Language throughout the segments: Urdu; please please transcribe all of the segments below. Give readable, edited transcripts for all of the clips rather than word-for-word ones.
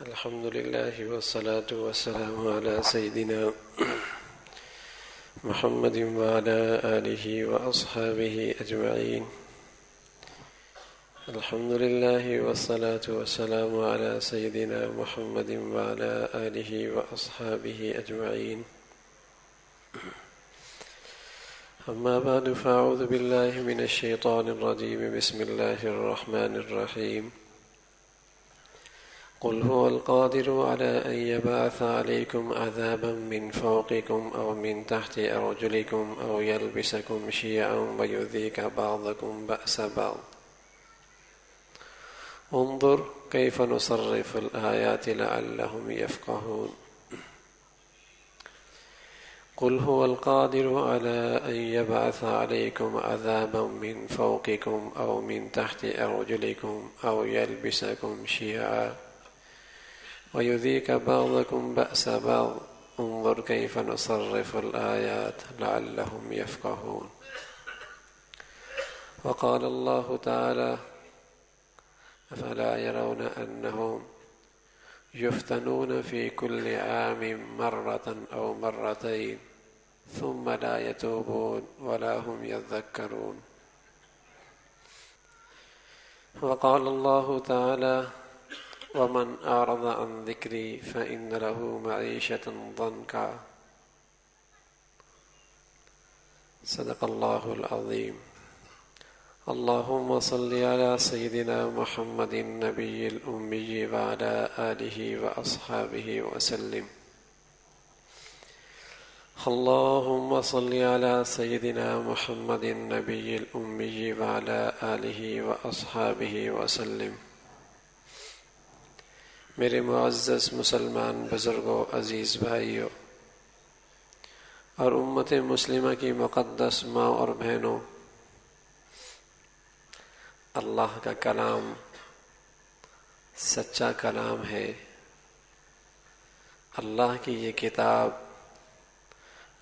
الحمد لله والصلاة والسلام على سيدنا محمد وعلى آله وأصحابه أجمعين. الحمد لله والصلاة والسلام على سيدنا محمد وعلى آله وأصحابه أجمعين. أما بعد فأعوذ بالله من الشيطان الرجيم. بسم الله الرحمن الرحيم. قل هو القادر على أن يبعث عليكم عذابا من فوقكم أو من تحت أرجلكم أو يلبسكم شيعا ويذيق بعضكم بأس بعض. انظر كيف نصرف الآيات لعلهم يفقهون. قل هو القادر على أن يبعث عليكم عذابا من فوقكم أو من تحت أرجلكم أو يلبسكم شيعا ويذيق بعضكم بأس بعض. انظر كيف نصرف الآيات لعلهم يفقهون. وقال الله تعالى أفلا يرون أنهم يفتنون في كل عام مرة أو مرتين ثم لا يتوبون ولا هم يذكرون. وقال الله تعالى ومن أعرض عن ذكري فإن له معيشة ضنكا. صدق الله العظيم. اللهم صل على سيدنا محمد النبي الأمي وعلى آله وأصحابه وسلم. اللهم صل على سيدنا محمد النبي الأمي وعلى آله وأصحابه وسلم. میرے معزز مسلمان بزرگوں، عزیز بھائیوں اور امت مسلمہ کی مقدس ماں اور بہنوں، اللہ کا کلام سچا کلام ہے۔ اللہ کی یہ کتاب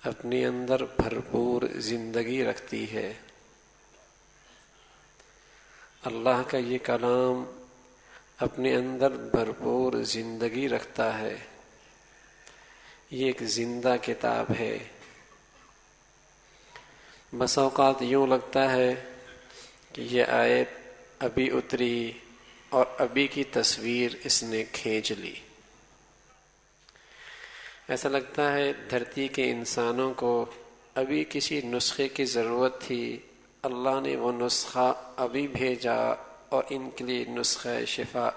اپنے اندر بھرپور زندگی رکھتی ہے۔ اللہ کا یہ کلام اپنے اندر بھرپور زندگی رکھتا ہے۔ یہ ایک زندہ کتاب ہے۔ بس اوقات یوں لگتا ہے کہ یہ آیت ابھی اتری اور ابھی کی تصویر اس نے کھینچ لی۔ ایسا لگتا ہے دھرتی کے انسانوں کو ابھی کسی نسخے کی ضرورت تھی، اللہ نے وہ نسخہ ابھی بھیجا اور ان کے لیے نسخہ شفا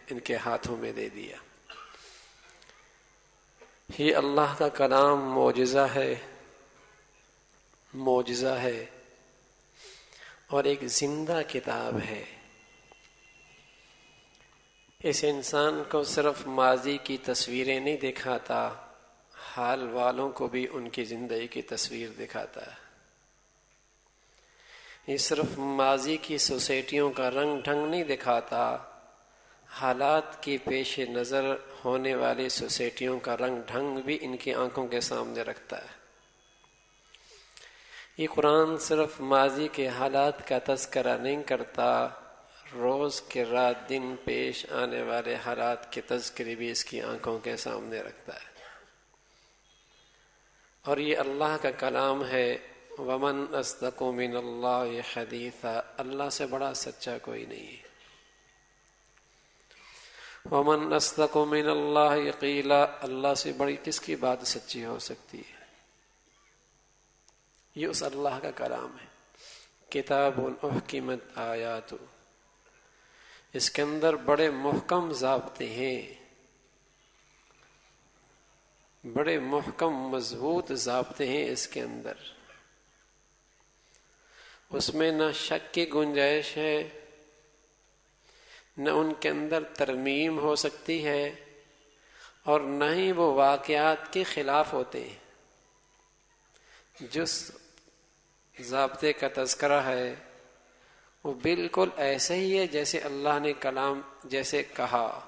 ان کے ہاتھوں میں دے دیا۔ یہ اللہ کا کلام معجزہ ہے اور ایک زندہ کتاب ہے۔ اس انسان کو صرف ماضی کی تصویریں نہیں دکھاتا، حال والوں کو بھی ان کی زندگی کی تصویر دکھاتا ہے۔ یہ صرف ماضی کی سوسائٹیوں کا رنگ ڈھنگ نہیں دکھاتا، حالات کی پیش نظر ہونے والی سوسائٹیوں کا رنگ ڈھنگ بھی ان کی آنکھوں کے سامنے رکھتا ہے۔ یہ قرآن صرف ماضی کے حالات کا تذکرہ نہیں کرتا، روز کے رات دن پیش آنے والے حالات کے تذکرے بھی اس کی آنکھوں کے سامنے رکھتا ہے۔ اور یہ اللہ کا کلام ہے۔ وَمَنْ أَصْدَقُ مِنَ اللَّهِ حَدِيثًا، اللہ سے بڑا سچا کوئی نہیں ہے۔ وَمَنْ أَصْدَقُ مِنَ اللَّهِ قِيلًا، اللہ سے بڑی کس کی بات سچی ہو سکتی ہے؟ یہ اس اللہ کا کلام ہے۔ کتاب احکمت آیات، اس کے اندر بڑے محکم ضابطے ہیں، بڑے محکم مضبوط ضابطے ہیں اس کے اندر۔ اس میں نہ شک کی گنجائش ہے، نہ ان کے اندر ترمیم ہو سکتی ہے، اور نہ ہی وہ واقعات کے خلاف ہوتے ہیں۔ جس ضابطے کا تذکرہ ہے وہ بالکل ایسے ہی ہے جیسے اللہ نے کلام جیسے کہا۔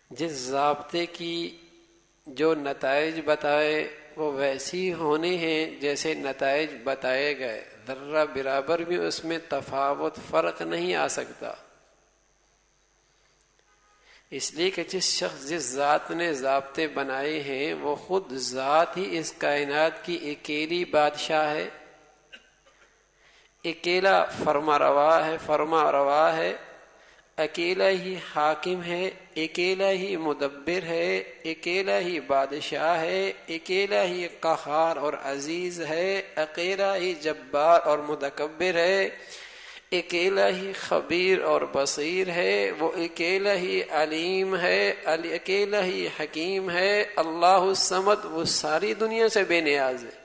جس ضابطے کی جو نتائج بتائے وہ ویسی ہونی ہیں جیسے نتائج بتائے گئے، ذرہ برابر بھی اس میں تفاوت فرق نہیں آ سکتا، اس لیے کہ جس ذات نے ضابطے بنائے ہیں وہ خود ذات ہی اس کائنات کی اکیلی بادشاہ ہے، اکیلا فرما روا ہے، اکیلا ہی حاکم ہے، اکیلا ہی مدبر ہے، اکیلا ہی بادشاہ ہے، اکیلا ہی قہار اور عزیز ہے، اکیلا ہی جبار اور متکبر ہے، اکیلا ہی خبیر اور بصیر ہے، وہ اکیلا ہی علیم ہے، اکیلا ہی حکیم ہے۔ اللہ الصمد، وہ ساری دنیا سے بے نیاز ہے،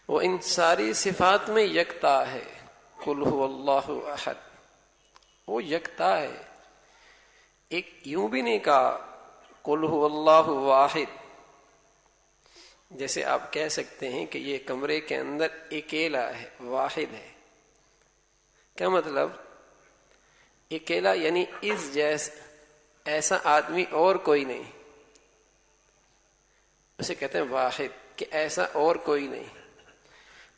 وہ ان ساری صفات میں یکتا ہے۔ قل هو اللہ احد، وہ یکتا ہے، ایک یوں بھی نہیں کہا قل هو اللہ واحد، جیسے آپ کہہ سکتے ہیں کہ یہ کمرے کے اندر اکیلا ہے، واحد ہے، کیا مطلب؟ اکیلا یعنی اس جیسا ایسا آدمی اور کوئی نہیں، اسے کہتے ہیں واحد، کہ ایسا اور کوئی نہیں۔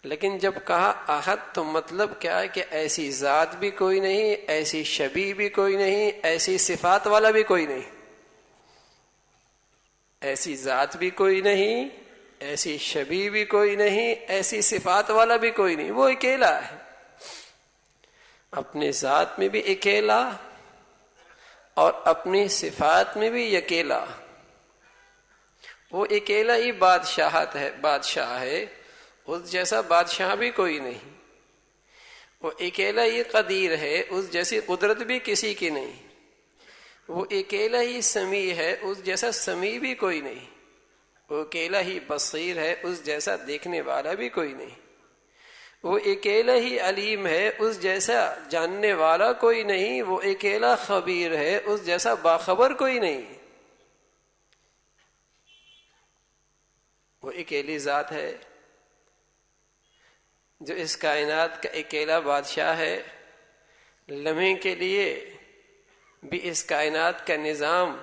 لیکن جب کہا احد تو مطلب کیا ہے کہ ایسی ذات بھی کوئی نہیں، ایسی شبیہ بھی کوئی نہیں، ایسی صفات والا بھی کوئی نہیں، ایسی ذات بھی کوئی نہیں، ایسی شبیہ بھی کوئی نہیں، ایسی صفات والا بھی کوئی نہیں، وہ اکیلا ہے، اپنے ذات میں بھی اکیلا اور اپنی صفات میں بھی اکیلا، وہ اکیلا ہی بادشاہ ہے، اس جیسا بادشاہ بھی کوئی نہیں، وہ اکیلا ہی قدیر ہے، اس جیسی قدرت بھی کسی کی نہیں، وہ اکیلا ہی سمیع ہے، اس جیسا سمیع بھی کوئی نہیں، وہ اکیلا ہی بصیر ہے، اس جیسا دیکھنے والا بھی کوئی نہیں، وہ اکیلا ہی علیم ہے، اس جیسا جاننے والا کوئی نہیں، وہ اکیلا خبیر ہے، اس جیسا باخبر کوئی نہیں، وہ اکیلی ذات ہے جو اس کائنات کا اکیلا بادشاہ ہے، لمحے کے لیے بھی اس کائنات کا نظام،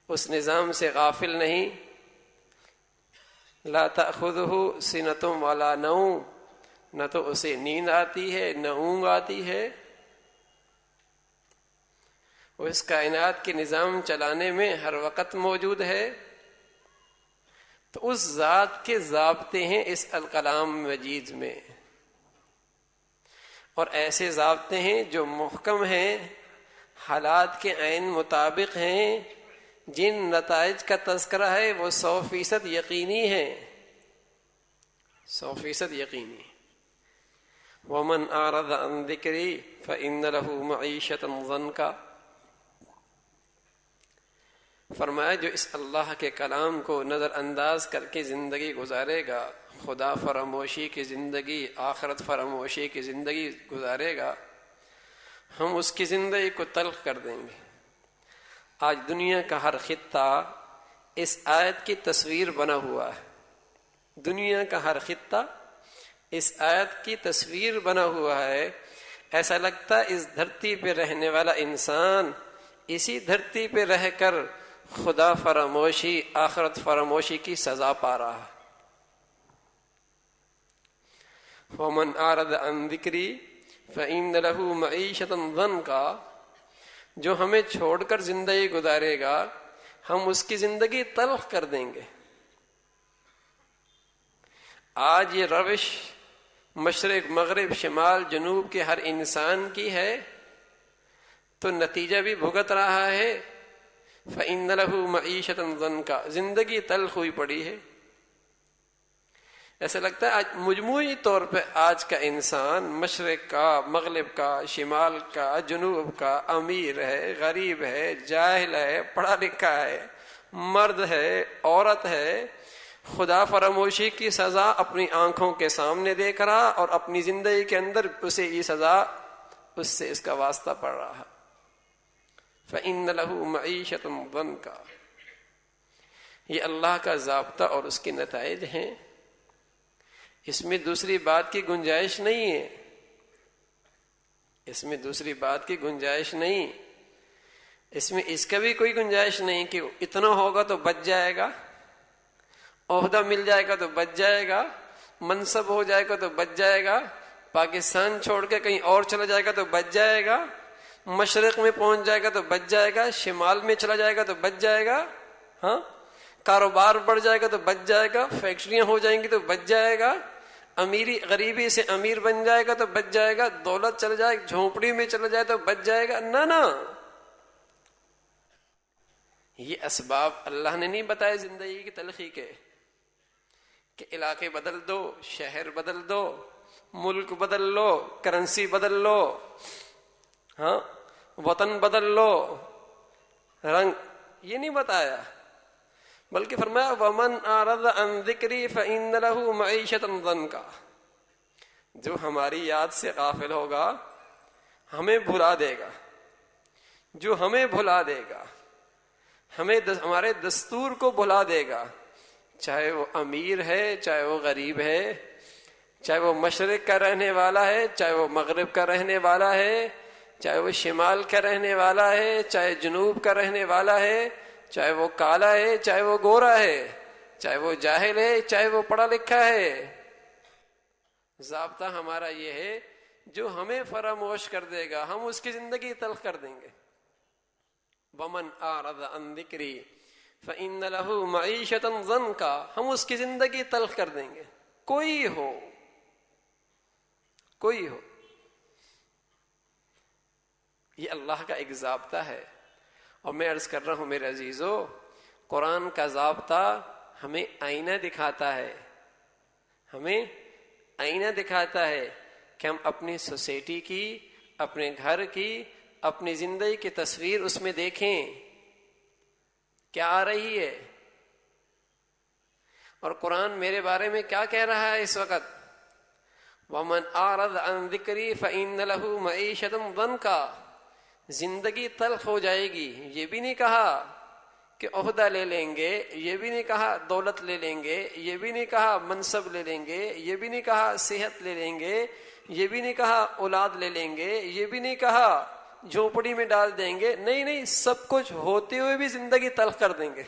اس نظام سے غافل نہیں، لا تأخذہ سنۃ ولا نوم، نہ تو اسے نیند آتی ہے نہ اونگ آتی ہے، وہ اس کائنات کے نظام چلانے میں ہر وقت موجود ہے۔ تو اس ذات کے ضابطے ہیں اس الکلام مجید میں، اور ایسے ضابطے ہیں جو محکم ہیں، حالات کے عین مطابق ہیں، جن نتائج کا تذکرہ ہے وہ 100% یقینی ہیں، 100% یقینی۔ وَمَنْ أَعْرَضَ عَنْ ذِكْرِي فَإِنَّ لَهُ مَعِيشَةً ضَنْكَ، فرمایا جو اس اللہ کے کلام کو نظر انداز کر کے زندگی گزارے گا، خدا فراموشی کی زندگی، آخرت فراموشی کی زندگی گزارے گا، ہم اس کی زندگی کو تلخ کر دیں گے۔ آج دنیا کا ہر خطہ اس آیت کی تصویر بنا ہوا ہے، دنیا کا ہر خطہ اس آیت کی تصویر بنا ہوا ہے، ایسا لگتا ہے اس دھرتی پہ رہنے والا انسان اسی دھرتی پہ رہ کر خدا فراموشی، آخرت فراموشی کی سزا پا رہا۔ وَمَنْ أَعْرَضَ عَنْ ذِكْرِي فَإِنَّ لَهُ مَعِيشَةً ضَنْكَ، جو ہمیں چھوڑ کر زندگی گزارے گا ہم اس کی زندگی تلخ کر دیں گے۔ آج یہ روش مشرق مغرب شمال جنوب کے ہر انسان کی ہے تو نتیجہ بھی بھگت رہا ہے، فَإِنَّ لَهُ مَعِيشَةً ضَنْكَ، زندگی تلخ ہوئی پڑی ہے۔ ایسا لگتا ہے آج مجموعی طور پہ آج کا انسان مشرق کا، مغرب کا، شمال کا، جنوب کا، امیر ہے، غریب ہے، جاہل ہے، پڑھا لکھا ہے، مرد ہے، عورت ہے، خدا فراموشی کی سزا اپنی آنکھوں کے سامنے دیکھ رہا اور اپنی زندگی کے اندر اسے یہ سزا، اس سے اس کا واسطہ پڑ رہا۔ فَإِنَّ لَهُ مَعِيشَةً ضَنْكَ، یہ اللہ کا ضابطہ اور اس کے نتائج ہیں، اس میں دوسری بات کی گنجائش نہیں ہے، اس میں دوسری بات کی گنجائش نہیں۔ اس میں اس کا بھی کوئی گنجائش نہیں کہ اتنا ہوگا تو بچ جائے گا، عہدہ مل جائے گا تو بچ جائے گا، منصب ہو جائے گا تو بچ جائے گا، پاکستان چھوڑ کے کہیں اور چلا جائے گا تو بچ جائے گا، مشرق میں پہنچ جائے گا تو بچ جائے گا، شمال میں چلا جائے گا تو بچ جائے گا، ہاں، کاروبار بڑھ جائے گا تو بچ جائے گا، فیکٹریاں ہو جائیں گی تو بچ جائے گا، امیری غریبی سے امیر بن جائے گا تو بچ جائے گا، دولت چل جائے جھونپڑی میں چلا جائے تو بچ جائے گا، نہ یہ اسباب اللہ نے نہیں بتائے زندگی کی تلخی کے کہ علاقے بدل دو، شہر بدل دو، ملک بدل لو، کرنسی بدل لو، ہاں، وطن بدل لو، رنگ، یہ نہیں بتایا، بلکہ فرمایا وَمَنْ أَعْرَضَ عَنْ ذِكْرِي فَإِنَّ لَهُ مَعِيشَةً ضَنْكَ، جو ہماری یاد سے غافل ہوگا ہمیں بھلا دے گا، جو ہمیں بھلا دے گا، ہمارے دستور کو بھلا دے گا، چاہے وہ امیر ہے، چاہے وہ غریب ہے، چاہے وہ مشرق کا رہنے والا ہے، چاہے وہ مغرب کا رہنے والا ہے، چاہے وہ شمال کا رہنے والا ہے، چاہے جنوب کا رہنے والا ہے، چاہے وہ کالا ہے، چاہے وہ گورا ہے، چاہے وہ جاہل ہے، چاہے وہ پڑھا لکھا ہے، ضابطہ ہمارا یہ ہے جو ہمیں فراموش کر دے گا ہم اس کی زندگی تلخ کر دیں گے۔ وَمَنْ أَعْرَضَ عَنْ ذِكْرِي فَإِنَّ لَهُ مَعِيشَةً ضَنْكَ، ہم اس کی زندگی تلخ کر دیں گے، کوئی ہو۔ یہ اللہ کا ایک ضابطہ ہے، اور میں عرض کر رہا ہوں میرے عزیزو، قرآن کا ضابطہ ہمیں آئینہ دکھاتا ہے، ہمیں آئینہ دکھاتا ہے کہ ہم اپنی سوسائٹی کی، اپنے گھر کی، اپنی زندگی کی تصویر اس میں دیکھیں کیا آ رہی ہے، اور قرآن میرے بارے میں کیا کہہ رہا ہے اس وقت۔ وَمَنْ أَعْرَضَ عَنْ ذِكْرِي فَإِنَّ لَهُ مَعِيشَةً ضَنْكَ، زندگی تلخ ہو جائے گی، یہ بھی نہیں کہا کہ عہدہ لے لیں گے، یہ بھی نہیں کہا دولت لے لیں گے، یہ بھی نہیں کہا منصب لے لیں گے، یہ بھی نہیں کہا صحت لے لیں گے، یہ بھی نہیں کہا اولاد لے لیں گے، یہ بھی نہیں کہا جھونپڑی میں ڈال دیں گے، نہیں، سب کچھ ہوتے ہوئے بھی زندگی تلخ کر دیں گے،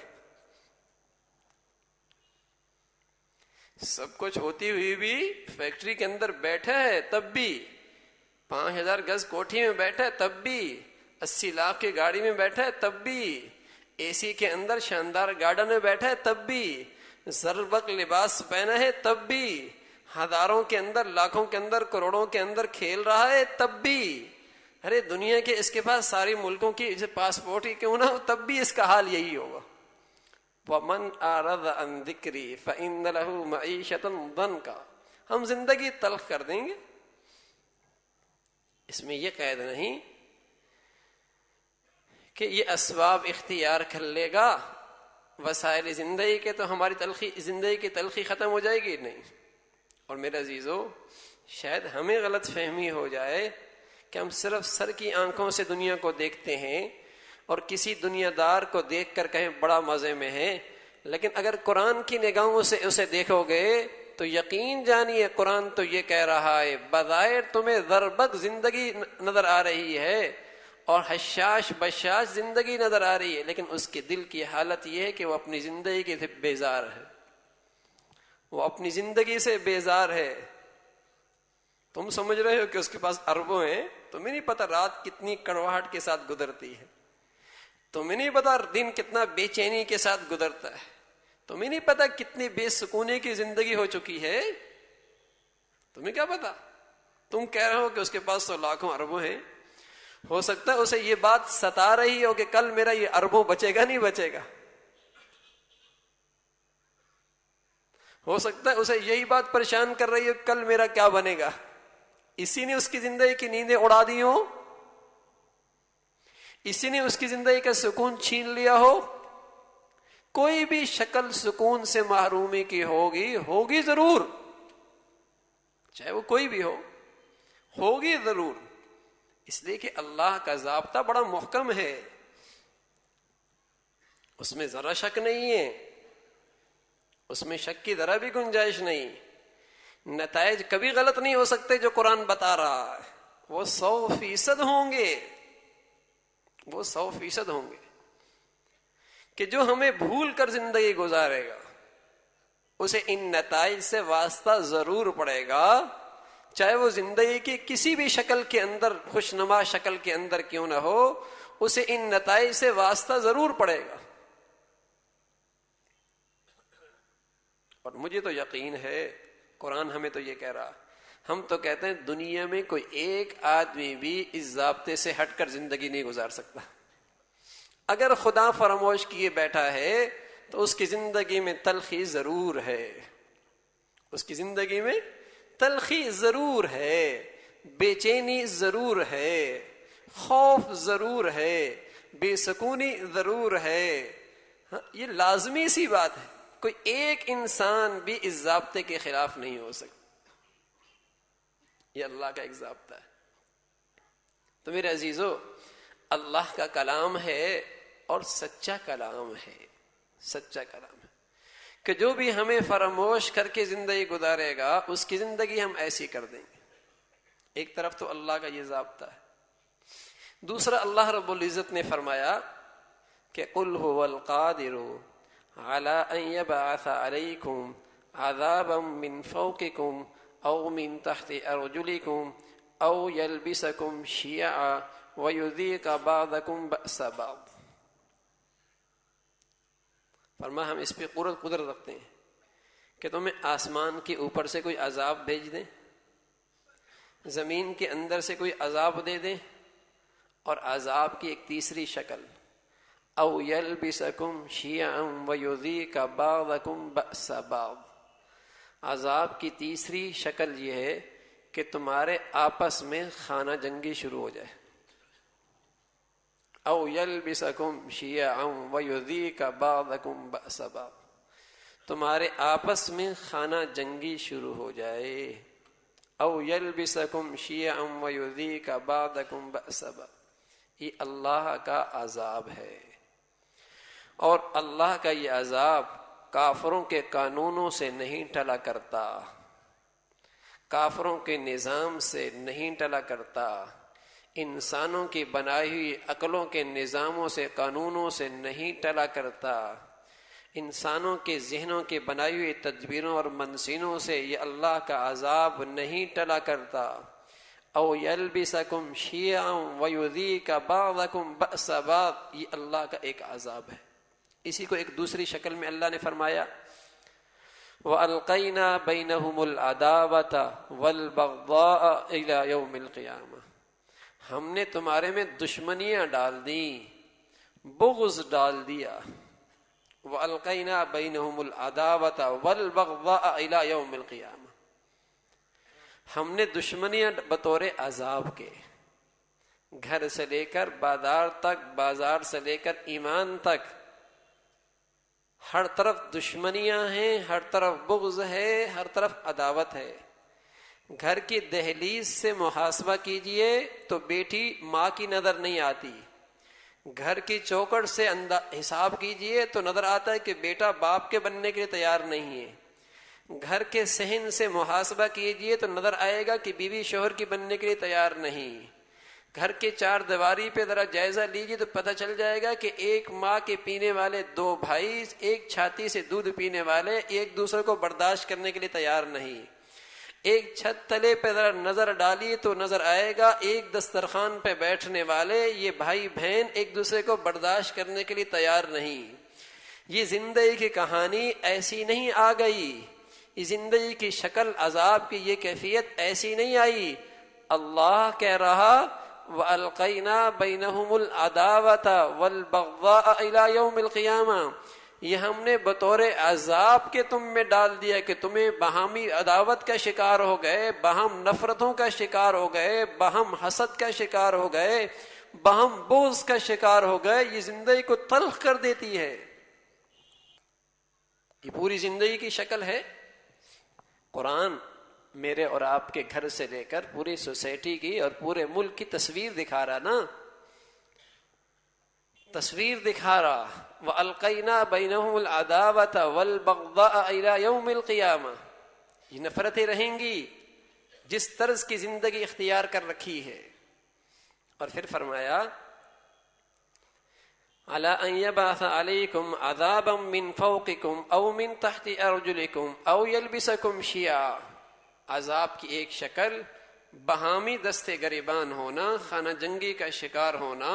سب کچھ ہوتی ہوئی بھی، فیکٹری کے اندر بیٹھا ہے تب بھی، 5000 گز کوٹھی میں بیٹھا ہے تب بھی، 80 لاکھ کی گاڑی میں بیٹھا ہے تب بھی، اے سی کے اندر شاندار گارڈن میں بیٹھا ہے تب بھی، زربق لباس پہنا ہے تب بھی، ہزاروں کے اندر، لاکھوں کے اندر، کروڑوں کے اندر کھیل رہا ہے تب بھی، ارے دنیا کے اس کے پاس ساری ملکوں کی پاسپورٹ ہی کیوں نہ ہو تب بھی اس کا حال یہی ہوگا۔ وَمَنْ أَعْرَضَ عَنْ ذِكْرِي فَإِنَّ لَهُ مَعِيشَةً ضَنْكَ، ہم زندگی تلخ کر دیں گے۔ اس میں یہ قید نہیں کہ یہ اسباب اختیار کر لے گا وسائل زندگی کے تو ہماری زندگی کی تلخی ختم ہو جائے گی، نہیں۔ اور میرے عزیزو، شاید ہمیں غلط فہمی ہو جائے کہ ہم صرف سر کی آنکھوں سے دنیا کو دیکھتے ہیں اور کسی دنیا دار کو دیکھ کر کہیں بڑا مزے میں ہے، لیکن اگر قرآن کی نگاہوں سے اسے دیکھو گے تو یقین جانیے قرآن تو یہ کہہ رہا ہے، بظاہر تمہیں ضربت زندگی نظر آ رہی ہے اور حشاش بشاش زندگی نظر آ رہی ہے، لیکن اس کے دل کی حالت یہ ہے کہ وہ اپنی زندگی سے بیزار ہے، وہ اپنی زندگی سے بیزار ہے۔ تم سمجھ رہے ہو کہ اس کے پاس اربوں ہیں، تمہیں نہیں پتا رات کتنی کڑواہٹ کے ساتھ گزرتی ہے، تمہیں نہیں پتا دن کتنا بے چینی کے ساتھ گزرتا ہے، تمہیں نہیں پتا کتنی بے سکونی کی زندگی ہو چکی ہے، تمہیں کیا پتا؟ تم کہہ رہے ہو کہ اس کے پاس تو لاکھوں اربوں ہیں، ہو سکتا ہے اسے یہ بات ستا رہی ہو کہ کل میرا یہ اربوں بچے گا نہیں بچے گا، ہو سکتا ہے اسے یہی بات پریشان کر رہی ہو کل میرا کیا بنے گا، اسی نے اس کی زندگی کی نیندیں اڑا دی ہو، اسی نے اس کی زندگی کا سکون چھین لیا ہو۔ کوئی بھی شکل سکون سے محرومی کی ہوگی ضرور، چاہے وہ کوئی بھی ہو، ہوگی ضرور، اس لیے کہ اللہ کا ضابطہ بڑا محکم ہے، اس میں ذرا شک نہیں ہے، اس میں شک کی ذرا بھی گنجائش نہیں، نتائج کبھی غلط نہیں ہو سکتے جو قرآن بتا رہا ہے، وہ 100% ہوں گے، وہ 100% ہوں گے کہ جو ہمیں بھول کر زندگی گزارے گا اسے ان نتائج سے واسطہ ضرور پڑے گا، چاہے وہ زندگی کی کسی بھی شکل کے اندر، خوشنما شکل کے اندر کیوں نہ ہو، اسے ان نتائج سے واسطہ ضرور پڑے گا۔ اور مجھے تو یقین ہے، قرآن ہمیں تو یہ کہہ رہا، ہم تو کہتے ہیں دنیا میں کوئی ایک آدمی بھی اس ضابطے سے ہٹ کر زندگی نہیں گزار سکتا۔ اگر خدا فراموش کیے بیٹھا ہے تو اس کی زندگی میں تلخی ضرور ہے، اس کی زندگی میں تلخی ضرور ہے، بے چینی ضرور ہے، خوف ضرور ہے، بے سکونی ضرور ہے۔ یہ لازمی سی بات ہے، کوئی ایک انسان بھی اس ضابطے کے خلاف نہیں ہو سکتا، یہ اللہ کا ایک ضابطہ ہے۔ تو میرے عزیزو، اللہ کا کلام ہے اور سچا کلام ہے، سچا کلام ہے کہ جو بھی ہمیں فراموش کر کے زندگی گزارے گا اس کی زندگی ہم ایسی کر دیں گے۔ ایک طرف تو اللہ کا یہ ضابطہ ہے، دوسرا اللہ رب العزت نے فرمایا کہ قُلْ هُوَ الْقَادِرُ عَلَىٰ أَن يَبْعَثَ عَلَيْكُمْ عَذَابًا مِّن فَوْقِكُمْ أَوْ مِن تَحْتِ أَرْجُلِكُمْ أَوْ يَلْبِسَكُمْ شِيَعًا وَيُذِيقَ بَعْضَكُمْ بَأْسَ بَعْضٍ۔ فرما ہم اس پہ قدرت رکھتے ہیں کہ تمہیں آسمان کے اوپر سے کوئی عذاب بھیج دیں، زمین کے اندر سے کوئی عذاب دے دیں، اور عذاب کی ایک تیسری شکل او یلبسکم شیعا ویذیق بعضکم بأس بعض، عذاب کی تیسری شکل یہ ہے کہ تمہارے آپس میں خانہ جنگی شروع ہو جائے، او یلبسکم شیعا ویذیق بعضکم بأس بعض، تمہارے آپس میں خانہ جنگی شروع ہو جائے، او یلبسکم شیعا ویذیق بعضکم بأس بعض۔ یہ اللہ کا عذاب ہے، اور اللہ کا یہ عذاب کافروں کے قانونوں سے نہیں ٹلا کرتا، کافروں کے نظام سے نہیں ٹلا کرتا، انسانوں کی بنائی ہوئی عقلوں کے نظاموں سے، قانونوں سے نہیں ٹلا کرتا، انسانوں کے ذہنوں کی بنائی ہوئی تدبیروں اور منصینوں سے یہ اللہ کا عذاب نہیں ٹلا کرتا۔ او یلبسکم شیعا ویذیق بعضکم بأس بعض، یہ اللہ کا ایک عذاب ہے۔ اسی کو ایک دوسری شکل میں اللہ نے فرمایا وَأَلْقَيْنَا بَيْنَهُمُ الْعَدَاوَةَ وَالْبَغْضَاءَ إِلَى يَوْمِ الْقِيَامَةِ، ہم نے تمہارے میں دشمنیاں ڈال دیں، بغض ڈال دیا۔ وَأَلْقَيْنَا بَيْنَهُمُ الْعَدَاوَةَ وَالْبَغْضَاءَ إِلَى يَوْمِ الْقِيَامَةِ، ہم نے دشمنیاں بطور عذاب کے، گھر سے لے کر بازار تک، بازار سے لے کر ایمان تک، ہر طرف دشمنیاں ہیں، ہر طرف بغض ہے، ہر طرف عداوت ہے۔ گھر کی دہلیز سے محاسبہ کیجئے تو بیٹی ماں کی نظر نہیں آتی، گھر کی چوکٹ سے حساب کیجئے تو نظر آتا ہے کہ بیٹا باپ کے بننے کے لیے تیار نہیں ہے، گھر کے صحن سے محاسبہ کیجئے تو نظر آئے گا کہ بیوی شوہر کی بننے کے لیے تیار نہیں، گھر کے چار دیواری پہ ذرا جائزہ لیجئے تو پتہ چل جائے گا کہ ایک ماں کے پینے والے دو بھائی، ایک چھاتی سے دودھ پینے والے، ایک دوسرے کو برداشت کرنے کے لیے تیار نہیں۔ ایک چھت تلے پہ ذرا نظر ڈالیے تو نظر آئے گا ایک دسترخوان پہ بیٹھنے والے یہ بھائی بہن ایک دوسرے کو برداشت کرنے کے لیے تیار نہیں۔ یہ زندگی کی کہانی ایسی نہیں آ گئی، یہ زندگی کی شکل عذاب کی یہ کیفیت ایسی نہیں آئی۔ اللہ کہہ رہا وَأَلْقَيْنَا بَيْنَهُمُ الْعَدَاوَةَ وَالْبَغْضَاءَ إِلَى يَوْمِ الْقِيَامَةِ، یہ ہم نے بطور عذاب کے تم میں ڈال دیا کہ تمہیں باہمی عداوت کا شکار ہو گئے، باہم نفرتوں کا شکار ہو گئے، باہم حسد کا شکار ہو گئے، باہم بغض کا شکار ہو گئے۔ یہ زندگی کو تلخ کر دیتی ہے، یہ پوری زندگی کی شکل ہے۔ قرآن میرے اور آپ کے گھر سے لے کر پوری سوسائٹی کی اور پورے ملک کی تصویر دکھا رہا نا، تصویر دکھا رہا وَأَلْقَيْنَا بَيْنَهُمُ الْعَدَاوَةَ وَالْبَغْضَاءَ إِلَى يَوْمِ الْقِيَامَةِ، یہ نفرتیں رہیں گی جس طرز کی زندگی اختیار کر رکھی ہے۔ اور پھر فرمایا علی ان یبعث علیکم عذابا من فوقکم او من تحت ارجلکم او یلبسکم شیعا. عذاب کی ایک شکل باہمی دستے گریبان ہونا، خانہ جنگی کا شکار ہونا،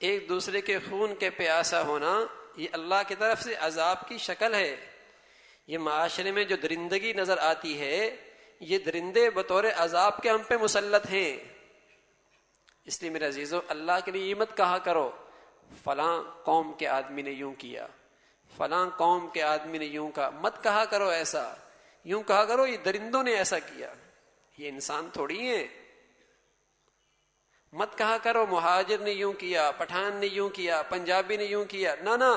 ایک دوسرے کے خون کے پیاسا ہونا، یہ اللہ کی طرف سے عذاب کی شکل ہے. یہ معاشرے میں جو درندگی نظر آتی ہے، یہ درندے بطور عذاب کے ہم پہ مسلط ہیں. اس لیے میرے عزیزو، اللہ کے لیے یہ مت کہا کرو فلاں قوم کے آدمی نے یوں کیا، فلاں قوم کے آدمی نے یوں کہا. مت کہا کرو ایسا، یوں کہا کرو یہ درندوں نے ایسا کیا، یہ انسان تھوڑی ہیں. مت کہا کرو مہاجر نے یوں کیا، پٹھان نے یوں کیا، پنجابی نے یوں کیا. نہ،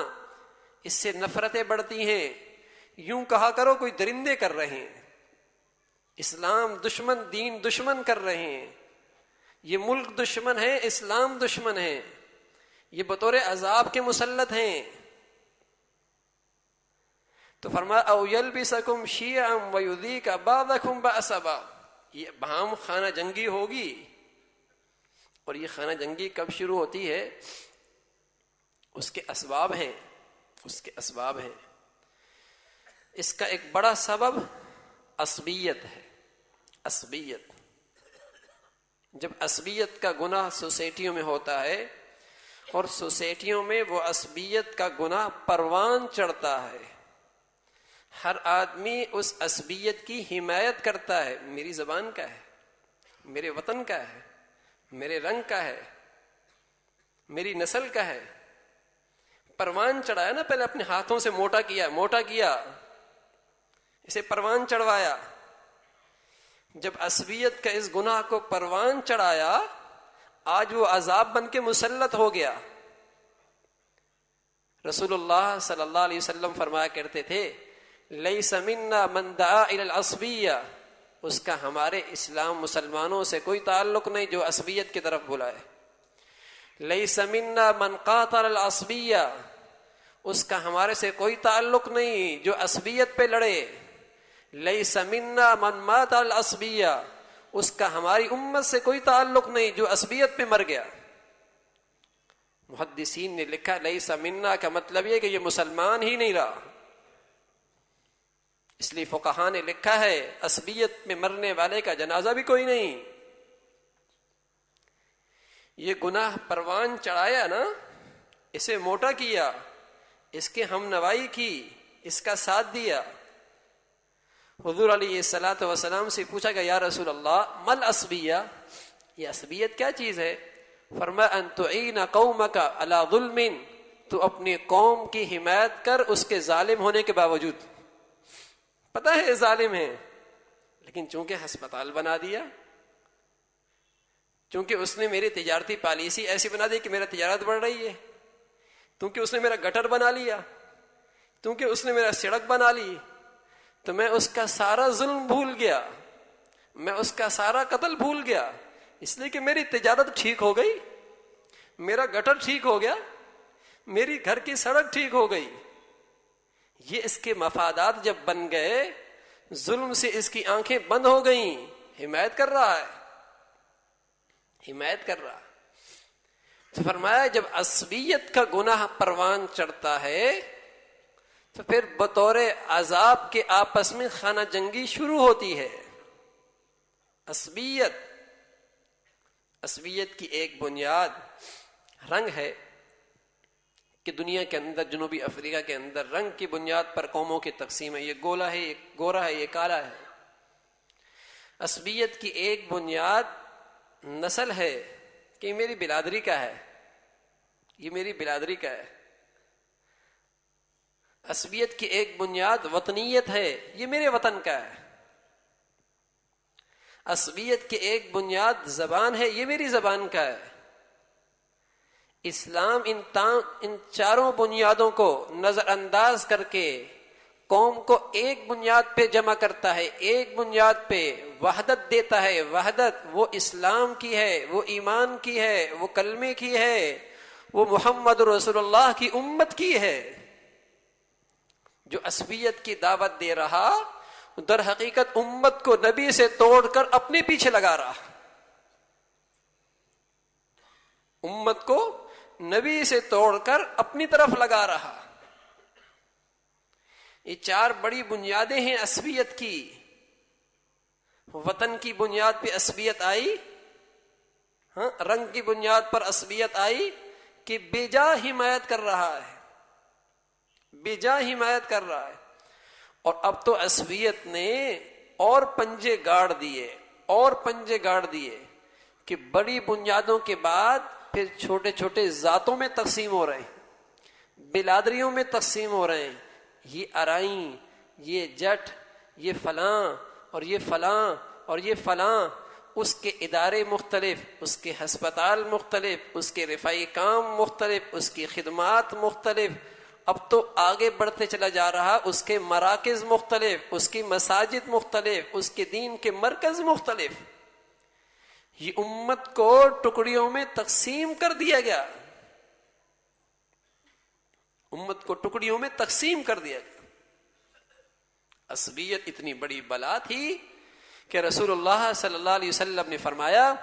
اس سے نفرتیں بڑھتی ہیں. یوں کہا کرو کوئی درندے کر رہے ہیں، اسلام دشمن، دین دشمن کر رہے ہیں، یہ ملک دشمن ہے، اسلام دشمن ہے، یہ بطور عذاب کے مسلط ہیں. تو فرمایا او یلبسکم شیعا ویذیق بعضکم بأس بعض. یہ باہم خانہ جنگی ہوگی. اور یہ خانہ جنگی کب شروع ہوتی ہے؟ اس کے اسباب ہیں، اس کے اسباب ہیں. اس کا ایک بڑا سبب عصبیت ہے. عصبیت، جب عصبیت کا گناہ سوسائٹیوں میں ہوتا ہے اور سوسائٹیوں میں وہ عصبیت کا گناہ پروان چڑھتا ہے، ہر آدمی اس عصبیت کی حمایت کرتا ہے. میری زبان کا ہے، میرے وطن کا ہے، میرے رنگ کا ہے، میری نسل کا ہے. پروان چڑھایا نا، پہلے اپنے ہاتھوں سے موٹا کیا، اسے پروان چڑھوایا. جب عصبیت کا اس گناہ کو پروان چڑھایا، آج وہ عذاب بن کے مسلط ہو گیا. رسول اللہ صلی اللہ علیہ وسلم فرمایا کرتے تھے لیس منا من دعا الی العصبیہ. اس کا ہمارے اسلام مسلمانوں سے کوئی تعلق نہیں جو عصبیت کی طرف بلائے. لیس منا من قاتل العصبیہ. اس کا ہمارے سے کوئی تعلق نہیں جو عصبیت پہ لڑے. لیس منا من مات العصبیہ. اس کا ہماری امت سے کوئی تعلق نہیں جو عصبیت پہ مر گیا. محدثین نے لکھا لیس منا کا مطلب یہ کہ یہ مسلمان ہی نہیں رہا. اس لیے فقہاء نے لکھا ہے عصبیت میں مرنے والے کا جنازہ بھی کوئی نہیں. یہ گناہ پروان چڑھایا نا، اسے موٹا کیا، اس کے ہم نوائی کی، اس کا ساتھ دیا. حضور علیہ الصلوۃ والسلام سے پوچھا گیا یا رسول اللہ مل عصبیہ، یہ عصبیت کیا چیز ہے؟ فرمایا ان تعین قومک علی ظلم. تو اپنی قوم کی حمایت کر اس کے ظالم ہونے کے باوجود. پتہ ہے ظالم ہے، لیکن چونکہ ہسپتال بنا دیا، چونکہ اس نے میری تجارتی پالیسی ایسی بنا دی کہ میرا تجارت بڑھ رہی ہے، کیونکہ اس نے میرا گٹر بنا لیا، کیونکہ اس نے میرا سڑک بنا لی، تو میں اس کا سارا ظلم بھول گیا، میں اس کا سارا قتل بھول گیا، اس لیے کہ میری تجارت ٹھیک ہو گئی، میرا گٹر ٹھیک ہو گیا، میری گھر کی سڑک ٹھیک ہو گئی. یہ اس کے مفادات جب بن گئے، ظلم سے اس کی آنکھیں بند ہو گئیں. حمایت کر رہا ہے، حمایت کر رہا. تو فرمایا جب عصبیت کا گناہ پروان چڑھتا ہے تو پھر بطور عذاب کے آپس میں خانہ جنگی شروع ہوتی ہے. عصبیت کی ایک بنیاد رنگ ہے کہ دنیا کے اندر، جنوبی افریقہ کے اندر رنگ کی بنیاد پر قوموں کی تقسیم ہے. یہ گولا ہے، یہ گورا ہے، یہ کالا ہے. عصبیت کی ایک بنیاد نسل ہے کہ یہ میری برادری کا ہے، یہ میری برادری کا ہے. عصبیت کی ایک بنیاد وطنیت ہے، یہ میرے وطن کا ہے. عصبیت کی ایک بنیاد زبان ہے، یہ میری زبان کا ہے. اسلام ان چاروں بنیادوں کو نظر انداز کر کے قوم کو ایک بنیاد پہ جمع کرتا ہے، ایک بنیاد پہ وحدت دیتا ہے. وحدت وہ اسلام کی ہے، وہ ایمان کی ہے، وہ کلمے کی ہے، وہ محمد رسول اللہ کی امت کی ہے. جو عصبیت کی دعوت دے رہا در حقیقت امت کو نبی سے توڑ کر اپنے پیچھے لگا رہا. امت کو نبی سے توڑ کر اپنی طرف لگا رہا. یہ 4 بڑی بنیادیں ہیں عصبیت کی. وطن کی بنیاد پہ عصبیت آئی, ہاں, رنگ کی بنیاد پر عصبیت آئی کہ بے جا حمایت کر رہا ہے, بے جا حمایت کر رہا ہے. اور اب تو عصبیت نے اور پنجے گاڑ دیے, اور پنجے گاڑ دیے کہ بڑی بنیادوں کے بعد پھر چھوٹے چھوٹے ذاتوں میں تقسیم ہو رہے ہیں, بلادریوں میں تقسیم ہو رہے ہیں. یہ ارائیں, یہ جٹ, یہ فلاں اور یہ فلاں اور یہ فلاں, اس کے ادارے مختلف, اس کے ہسپتال مختلف, اس کے رفائی کام مختلف, اس کی خدمات مختلف. اب تو آگے بڑھتے چلا جا رہا, اس کے مراکز مختلف, اس کی مساجد مختلف, اس کے دین کے مرکز مختلف. یہ امت کو ٹکڑیوں میں تقسیم کر دیا گیا, امت کو ٹکڑیوں میں تقسیم کر دیا گیا. عصبیت اتنی بڑی بلا تھی کہ رسول اللہ صلی اللہ علیہ وسلم نے فرمایا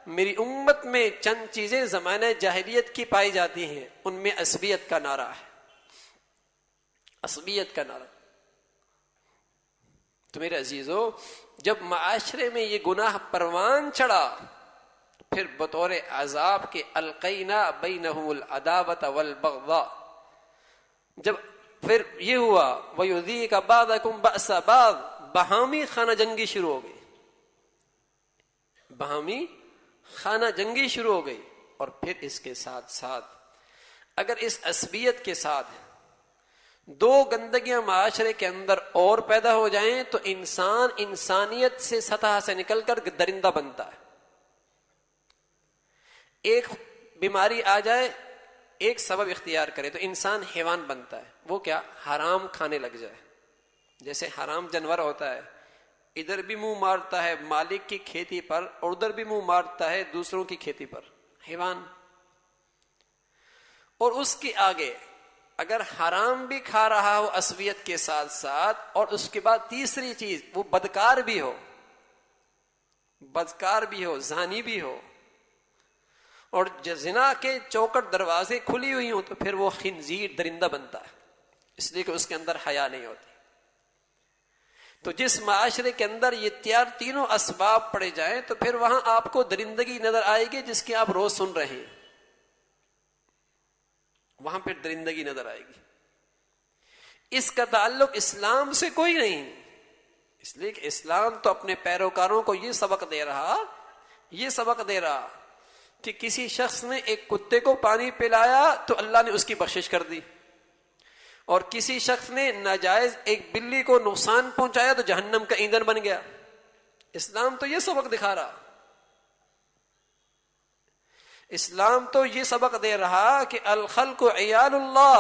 میری امت میں چند چیزیں زمانہ جاہلیت کی پائی جاتی ہیں, ان میں عصبیت کا نعرہ ہے, عصبیت کا نعرہ. تو میرے عزیزو, جب معاشرے میں یہ گناہ پروان چڑھا, پھر بطور عذاب کے القینا بینہم العداوۃ والبغضاء, جب پھر یہ ہوا وَيُذِيقَ بَعْضَكُمْ بَأْسَ بَعْضٍ, باہمی خانہ جنگی شروع ہو گئی, باہمی خانہ جنگی شروع ہو گئی. اور پھر اس کے ساتھ ساتھ اگر اس عصبیت کے ساتھ 2 گندگیاں معاشرے کے اندر اور پیدا ہو جائیں تو انسان انسانیت سے سطح سے نکل کر درندہ بنتا ہے. ایک بیماری آ جائے, ایک سبب اختیار کرے تو انسان حیوان بنتا ہے. وہ کیا؟ حرام کھانے لگ جائے. جیسے حرام جانور ہوتا ہے, ادھر بھی منہ مارتا ہے مالک کی کھیتی پر اور ادھر بھی منہ مارتا ہے دوسروں کی کھیتی پر, حیوان. اور اس کے آگے اگر حرام بھی کھا رہا ہو عصبیت کے ساتھ ساتھ, اور اس کے بعد تیسری چیز وہ بدکار بھی ہو, بدکار بھی ہو, زانی بھی ہو, اور زنا کے چوکٹ دروازے کھلی ہوئی ہوں, تو پھر وہ خنزیر درندہ بنتا ہے, اس لیے کہ اس کے اندر حیا نہیں ہوتی. تو جس معاشرے کے اندر یہ تینوں اسباب پڑے جائیں تو پھر وہاں آپ کو درندگی نظر آئے گی جس کی آپ روز سن رہے ہیں, وہاں پہ درندگی نظر آئے گی. اس کا تعلق اسلام سے کوئی نہیں, اس لیے کہ اسلام تو اپنے پیروکاروں کو یہ سبق دے رہا کہ کسی شخص نے ایک کتے کو پانی پلایا تو اللہ نے اس کی بخشش کر دی, اور کسی شخص نے ناجائز ایک بلی کو نقصان پہنچایا تو جہنم کا ایندھن بن گیا. اسلام تو یہ سبق دکھا رہا, اسلام تو یہ سبق دے رہا کہ الخلق عیال اللہ,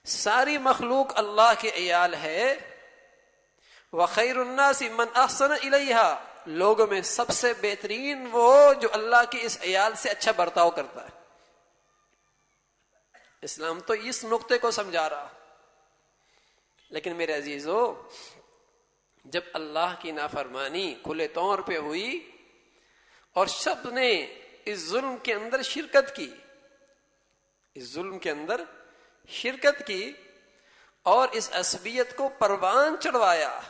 ساری مخلوق اللہ کے عیال ہے. وخیر الناس من احسن الیہا, لوگوں میں سب سے بہترین وہ جو اللہ کے اس عیال سے اچھا برتاؤ کرتا ہے. اسلام تو اس نقطے کو سمجھا رہا. لیکن میرے عزیزو, جب اللہ کی نافرمانی کھلے طور پہ ہوئی اور سب نے اس ظلم کے اندر شرکت کی, اس ظلم کے اندر شرکت کی اور اس عصبیت کو پروان چڑھوایا,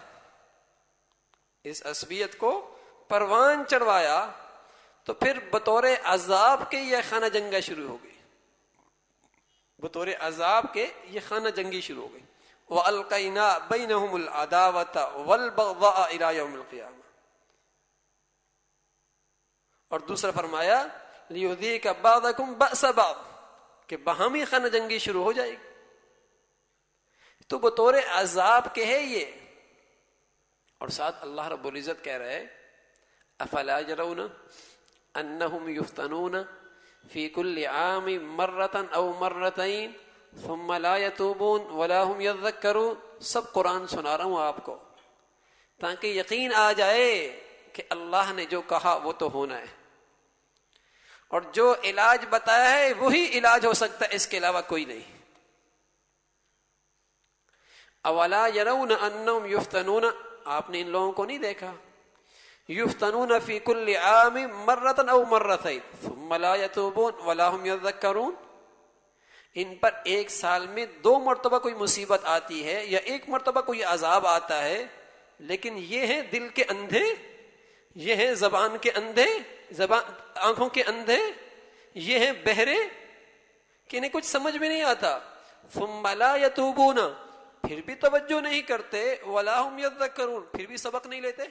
اس عصبیت کو پروان چڑھوایا, تو پھر بطور عذاب کے یہ خانہ جنگی شروع ہو گئی, بطور عذاب کے یہ خانہ جنگی شروع ہو گئی. وَأَلْقَيْنَا بَيْنَهُمُ الْعَدَاوَةَ وَالْبَغْضَاءَ إِلَى يَوْمِ الْقِيَامَةِ. اور دوسرا فرمایا لِيُذِيقَ بَعْضَكُمْ بَأْسَ بَعْضٍ, کہ باہمی خانہ جنگی شروع ہو جائے گی. تو بطور عذاب کے ہے یہ. اور ساتھ اللہ رب العزت کہہ رہے افلا يرون انہم یفتنون فی کل عام مرۃ او مرتین ثم لا یتوبون ولا هم یذکرون. سب قرآن سنا رہا ہوں آپ کو تاکہ یقین آ جائے کہ اللہ نے جو کہا وہ تو ہونا ہے, اور جو علاج بتایا ہے وہی علاج ہو سکتا ہے, اس کے علاوہ کوئی نہیں. اولا یرون انہم یفتنون, آپ نے ان لوگوں کو نہیں دیکھا یفتنون فی کل عام مرۃ او مرتین ثم لا یتوبون ولا هم یذکرون. ان پر ایک سال میں 2 مرتبہ کوئی مصیبت آتی ہے یا 1 مرتبہ کوئی عذاب آتا ہے، لیکن یہ ہیں دل کے اندھے، یہ ہیں زبان کے اندھے، آنکھوں کے اندھے، یہ ہیں بہرے کہ انہیں کچھ سمجھ میں نہیں آتا. ثم لا یتوبون، پھر بھی توجہ نہیں کرتے، ولا هم یذکرون، پھر بھی سبق نہیں لیتے.